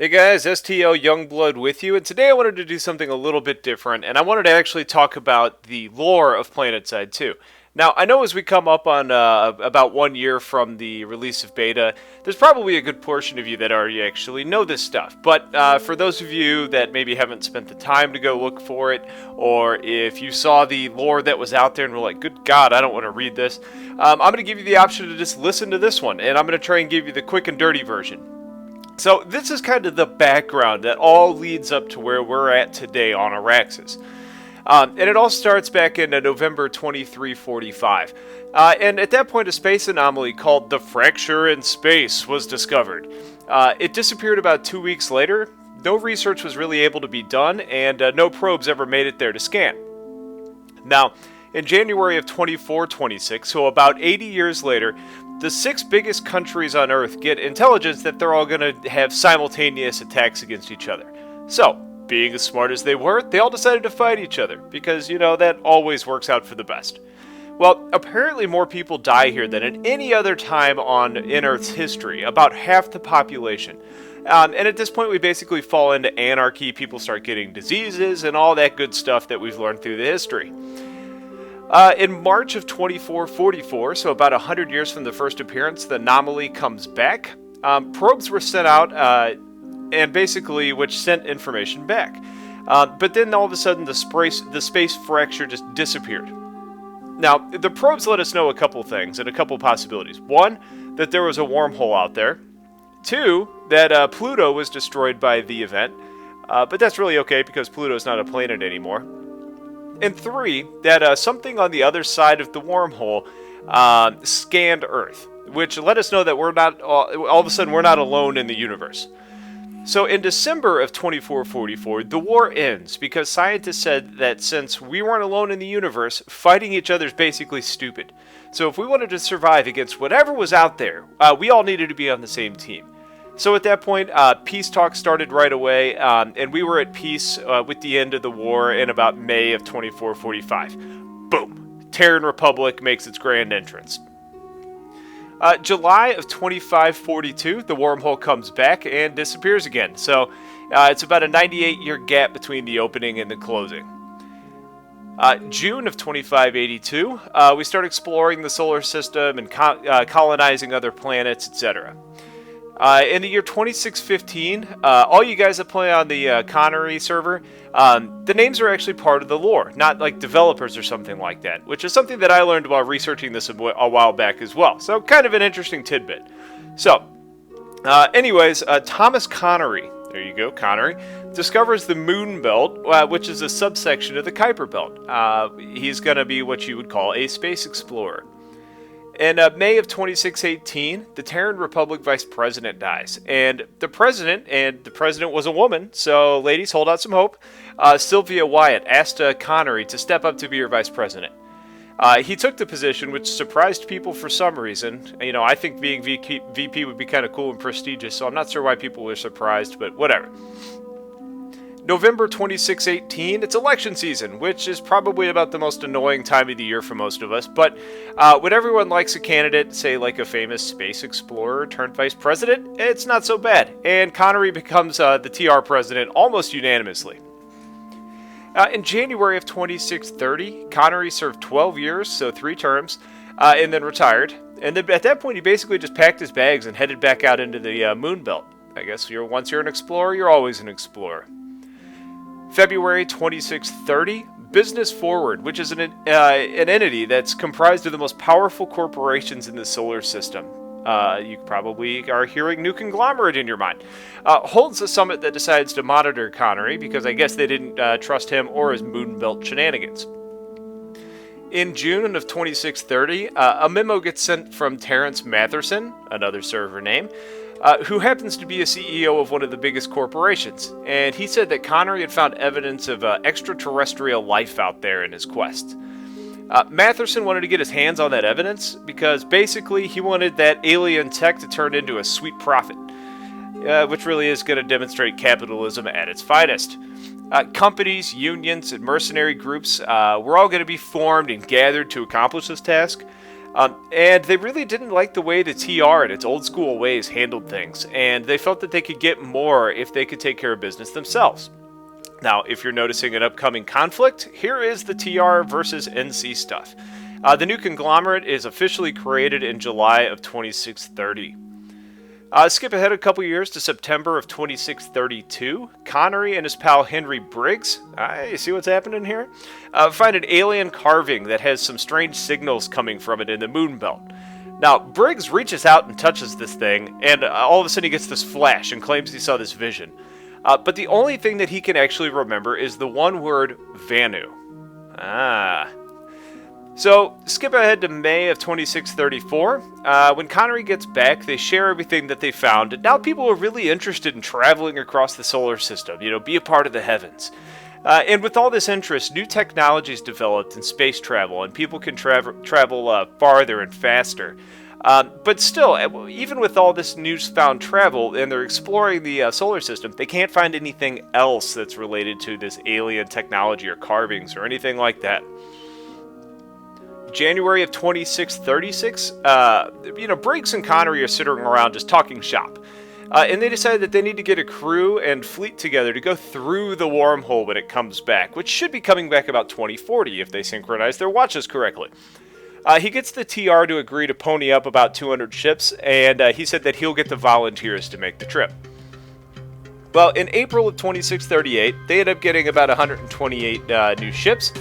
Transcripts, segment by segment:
Hey guys, STLYoungblood with you, and today I wanted to do something a little bit different, and I wanted to actually talk about the lore of Planetside 2. Now, I know as we come up on about 1 year from the release of beta, there's probably a good portion of you that already actually know this stuff, but for those of you that maybe haven't spent the time to go look for it, or if you saw the lore that was out there and were like, good God, I don't want to read this, I'm going to give you the option to just listen to this one, and I'm going to try and give you the quick and dirty version. So this is kind of the background that all leads up to where we're at today on Araxis. And it all starts back in November 2345. And at that point, a space anomaly called the Fracture in Space was discovered. It disappeared about 2 weeks later. No research was really able to be done, and no probes ever made it there to scan. Now, in January of 2426, so about 80 years later, the 6 biggest countries on Earth get intelligence that they're all going to have simultaneous attacks against each other. So, being as smart as they were, they all decided to fight each other, because, that always works out for the best. Well, apparently more people die here than at any other time in Earth's history, about half the population. And at this point, we basically fall into anarchy, people start getting diseases, and all that good stuff that we've learned through the history. In March of 2444, so about 100 years from the first appearance, the anomaly comes back. Probes were sent out, and basically, which sent information back. But then all of a sudden, the space fracture just disappeared. Now, the probes let us know a couple things and a couple possibilities. One, that there was a wormhole out there. Two, that Pluto was destroyed by the event. But that's really okay because Pluto's not a planet anymore. And 3, that something on the other side of the wormhole scanned Earth, which let us know that we're not all of a sudden we're not alone in the universe. So in December of 2444, the war ends because scientists said that since we weren't alone in the universe, fighting each other is basically stupid. So if we wanted to survive against whatever was out there, we all needed to be on the same team. So at that point, peace talks started right away, and we were at peace with the end of the war in about May of 2445. Boom! Terran Republic makes its grand entrance. July of 2542, the wormhole comes back and disappears again. So it's about a 98-year gap between the opening and the closing. June of 2582, we start exploring the solar system and colonizing other planets, etc. In the year 2615, all you guys that play on the Connery server, the names are actually part of the lore, not like developers or something like that, which is something that I learned while researching this a while back as well. So kind of an interesting tidbit. So, anyways, Thomas Connery, there you go, Connery, discovers the Moon Belt, which is a subsection of the Kuiper Belt. He's going to be what you would call a space explorer. In May of 2618, the Terran Republic Vice President dies, and the President was a woman, so ladies, hold out some hope. Sylvia Wyatt asked Connery to step up to be her Vice President. He took the position, which surprised people for some reason. I think being VP would be kind of cool and prestigious, so I'm not sure why people were surprised, but whatever. November 2618, it's election season, which is probably about the most annoying time of the year for most of us, but when everyone likes a candidate, say like a famous space explorer turned vice president, it's not so bad, and Connery becomes the TR president almost unanimously. In January of 2630, Connery served 12 years, so 3 terms, and then retired, and then at that point he basically just packed his bags and headed back out into the moon belt. I guess once you're an explorer, you're always an explorer. February 2630, Business Forward, which is an entity that's comprised of the most powerful corporations in the solar system. You probably are hearing new conglomerate in your mind. Holds a summit that decides to monitor Connery because I guess they didn't trust him or his moonbelt shenanigans. In June of 2630, a memo gets sent from Terrence Matherson, another server name, who happens to be a CEO of one of the biggest corporations, and he said that Connery had found evidence of extraterrestrial life out there in his quest. Matherson wanted to get his hands on that evidence because basically he wanted that alien tech to turn into a sweet profit, which really is going to demonstrate capitalism at its finest. Companies, unions, and mercenary groups were all going to be formed and gathered to accomplish this task. And they really didn't like the way the TR in its old school ways handled things, and they felt that they could get more if they could take care of business themselves. Now, if you're noticing an upcoming conflict, here is the TR versus NC stuff. The new conglomerate is officially created in July of 2630. Skip ahead a couple years to September of 2632. Connery and his pal Henry Briggs, you see what's happening here? Find an alien carving that has some strange signals coming from it in the moon belt. Now, Briggs reaches out and touches this thing, and all of a sudden he gets this flash and claims he saw this vision. But the only thing that he can actually remember is the one word, Vanu. So, skip ahead to May of 2634. When Connery gets back, they share everything that they found, and now people are really interested in traveling across the solar system, be a part of the heavens. And with all this interest, new technologies developed in space travel, and people can travel farther and faster. But still, even with all this newfound travel, and they're exploring the solar system, they can't find anything else that's related to this alien technology or carvings or anything like that. January of 2636, Briggs and Connery are sitting around just talking shop. And they decide that they need to get a crew and fleet together to go through the wormhole when it comes back, which should be coming back about 2040 if they synchronize their watches correctly. He gets the TR to agree to pony up about 200 ships, and he said that he'll get the volunteers to make the trip. Well, in April of 2638, they end up getting about 128 new ships.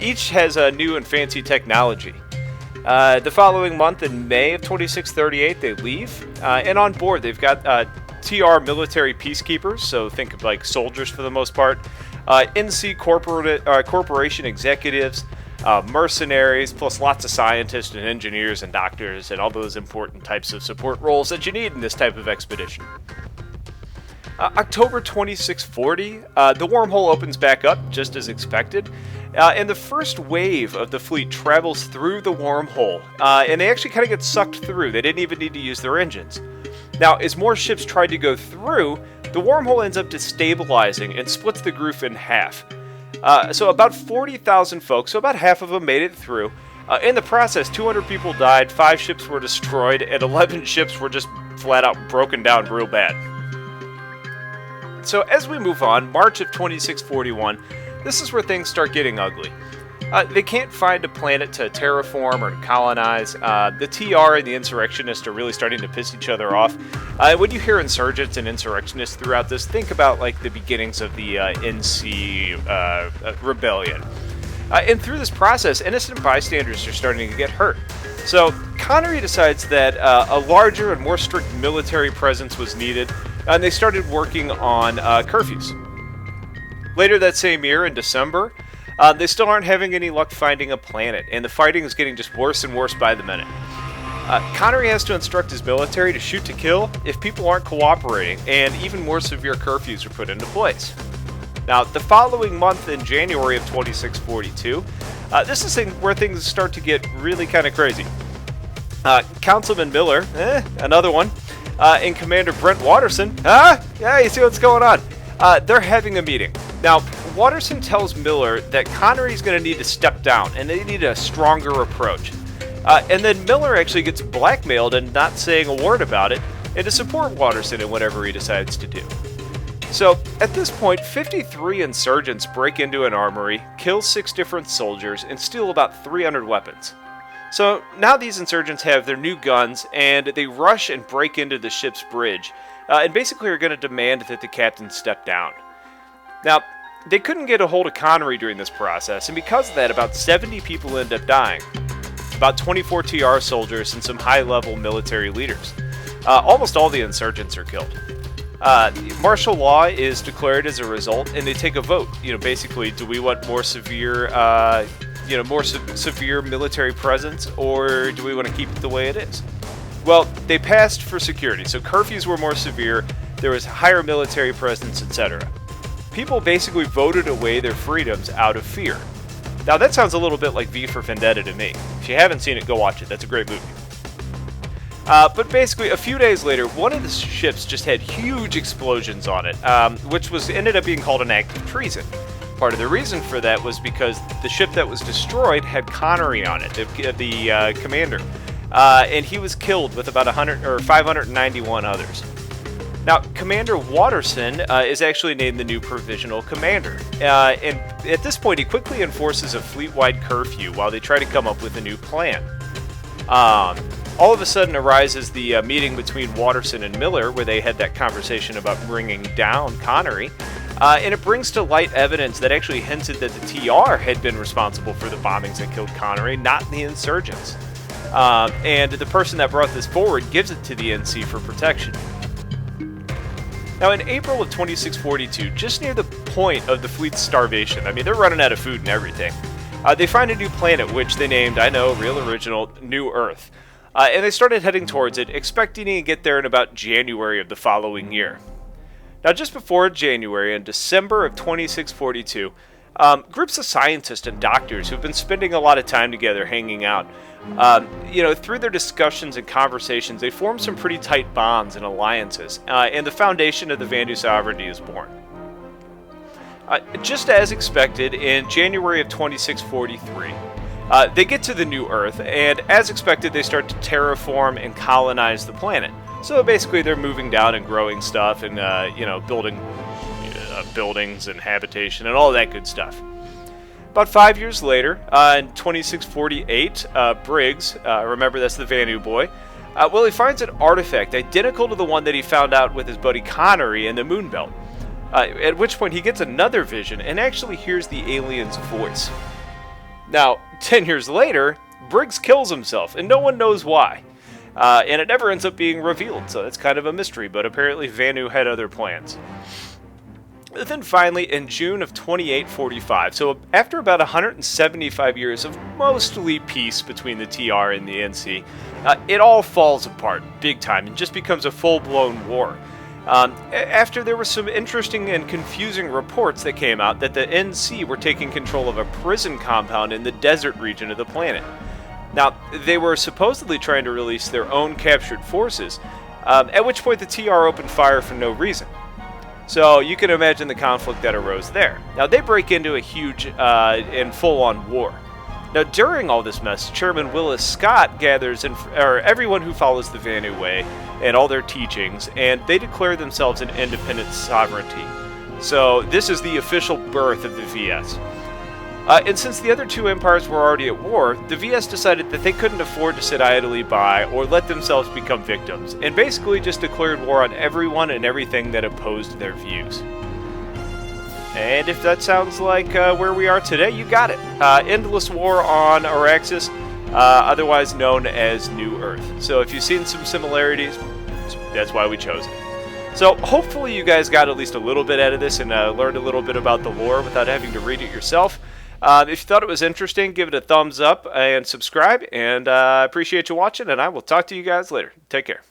Each has a new and fancy technology. The following month, in May of 2638, they leave, and on board they've got TR military peacekeepers, so think of like soldiers for the most part, NC corporation executives, mercenaries, plus lots of scientists and engineers and doctors and all those important types of support roles that you need in this type of expedition. October 2640, the wormhole opens back up, just as expected, and the first wave of the fleet travels through the wormhole, and they actually kind of get sucked through. They didn't even need to use their engines. Now, as more ships tried to go through, the wormhole ends up destabilizing and splits the group in half. So about 40,000 folks, so about half of them made it through. In the process, 200 people died, 5 ships were destroyed, and 11 ships were just flat out broken down real bad. So as we move on, March of 2641, this is where things start getting ugly. They can't find a planet to terraform or to colonize. The TR and the insurrectionists are really starting to piss each other off. When you hear insurgents and insurrectionists throughout this, think about like the beginnings of the NC rebellion. And through this process, innocent bystanders are starting to get hurt. So Connery decides that a larger and more strict military presence was needed, and they started working on curfews. Later that same year, in December, they still aren't having any luck finding a planet, and the fighting is getting just worse and worse by the minute. Connery has to instruct his military to shoot to kill if people aren't cooperating, and even more severe curfews are put into place. Now, the following month in January of 2642, this is where things start to get really kind of crazy. Councilman Miller, another one, and Commander Brent Watterson, yeah, you see what's going on. They're having a meeting. Now, Watterson tells Miller that Connery's going to need to step down, and they need a stronger approach. And then Miller actually gets blackmailed and not saying a word about it, and to support Watterson in whatever he decides to do. So, at this point, 53 insurgents break into an armory, kill 6 different soldiers, and steal about 300 weapons. So, now these insurgents have their new guns, and they rush and break into the ship's bridge, and basically are going to demand that the captain step down. Now, they couldn't get a hold of Connery during this process, and because of that, about 70 people end up dying. About 24 TR soldiers and some high-level military leaders. Almost all the insurgents are killed. Martial law is declared as a result, and they take a vote. Basically, do we want more severe, severe military presence, or do we want to keep it the way it is? Well, they passed for security, so curfews were more severe, there was higher military presence, etc. People basically voted away their freedoms out of fear. Now, that sounds a little bit like V for Vendetta to me. If you haven't seen it, go watch it. That's a great movie. But basically, a few days later, one of the ships just had huge explosions on it, which ended up being called an act of treason. Part of the reason for that was because the ship that was destroyed had Connery on it, the commander, and he was killed with about 591 others. Now, Commander Watterson is actually named the new provisional commander, and at this point he quickly enforces a fleet-wide curfew while they try to come up with a new plan. All of a sudden arises the meeting between Watterson and Miller, where they had that conversation about bringing down Connery, and it brings to light evidence that actually hinted that the TR had been responsible for the bombings that killed Connery, not the insurgents. And the person that brought this forward gives it to the NC for protection. Now, in April of 2642, just near the point of the fleet's starvation, I mean, they're running out of food and everything, they find a new planet, which they named, I know, real original, New Earth. And they started heading towards it, expecting to get there in about January of the following year. Now, just before January, in December of 2642, groups of scientists and doctors who've been spending a lot of time together hanging out, through their discussions and conversations, they form some pretty tight bonds and alliances, and the foundation of the Vandu sovereignty is born. Just as expected, in January of 2643, they get to the New Earth, and as expected, they start to terraform and colonize the planet. So basically, they're moving down and growing stuff and, building buildings and habitation and all that good stuff. About 5 years later, in 2648, Briggs, remember that's the Vandu boy, he finds an artifact identical to the one that he found out with his buddy Connery in the Moon Belt. At which point he gets another vision and actually hears the alien's voice. Now, 10 years later, Briggs kills himself, and no one knows why. And it never ends up being revealed, so that's kind of a mystery, but apparently Vandu had other plans. Then finally, in June of 2845, so after about 175 years of mostly peace between the TR and the NC, it all falls apart big time and just becomes a full-blown war. After there were some interesting and confusing reports that came out that the NC were taking control of a prison compound in the desert region of the planet. Now, they were supposedly trying to release their own captured forces, at which point the TR opened fire for no reason. So you can imagine the conflict that arose there. Now, they break into a huge and full-on war. Now, during all this mess, Chairman Willis Scott gathers everyone who follows the Vandu way and all their teachings, and they declare themselves an independent sovereignty. So this is the official birth of the VS. And since the other two empires were already at war, the VS decided that they couldn't afford to sit idly by or let themselves become victims, and basically just declared war on everyone and everything that opposed their views. And if that sounds like where we are today, you got it. Endless war on Araxis, otherwise known as New Earth. So if you've seen some similarities, that's why we chose it. So hopefully you guys got at least a little bit out of this and learned a little bit about the lore without having to read it yourself. If you thought it was interesting, give it a thumbs up and subscribe. And I appreciate you watching, and I will talk to you guys later. Take care.